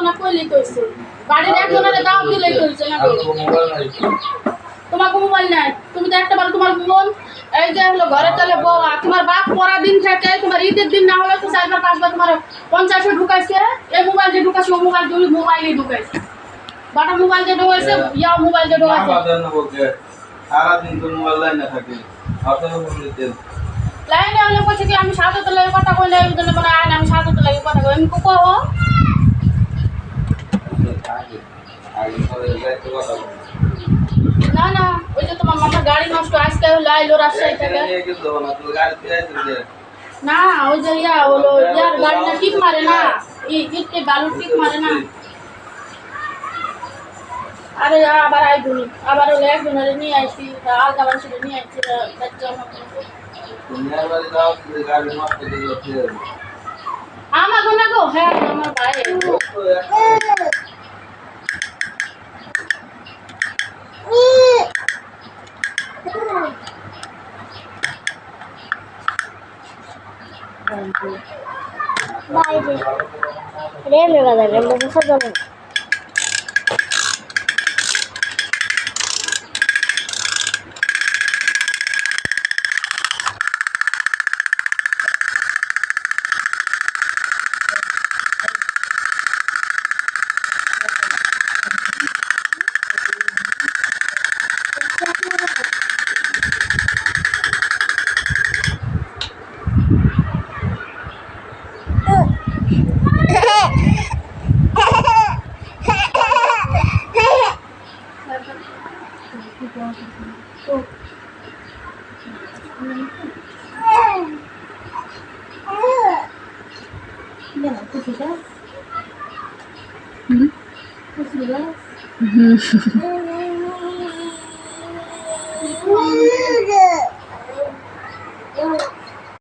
না কইলি কইছে বাড়ির একজনের দাও দিলেই কইছে না তোমার মোবাইল নাই তুমি তো একটা বার তোমার বোন এই যে হলো ঘরে চলে বউ তোমার বাপ পরা দিন থাকে তোমার ঈদের দিন না হলে তো 4বার 5বার তোমার 50 ঢুকাইছে এই মোবাইল যে ঢুকাইছে ও মোবাইল দুই মোবাইলই ঢুকাইছে বাটা মোবাইল যে ঢুকাইছে ইয়া মোবাইল যে ঢুকাইছে না বাদ না বলতে সারা দিন তো মোবাইল লাইন না থাকে আপনারা ফোন দিতেন লাইনে হলে কইছে কি আমি সাথে লাগে কথা কইলে এই জন্য বলে আয় আমি সাথে লাগে কথা কই আমি কও আগে পরে যাইতে কথা বলুন না না ওই যে তোমার মামার গাড়ি নষ্ট আজকে হলো আইলো রাজশাহী থেকে নিয়ে গেল না তো গাড়িতে আইতে না ওই যে ইয়া হলো ইয়ার গাড়িটা টিপ মারে না ইটে বালু টিপ মারে না আরে আবার আইবুনি আবার হলো একজনের নিয়ে আইছি আলগা বাসে নিয়ে আইছি বাচ্চা দুনিয়ার বাড়ি দাও গাড়ি নষ্ট করে দিতে আমার গোনা গো হ্যাঁ আমার ভাই বাইরে রেলে বাজার রেলে বসে যাবো Terus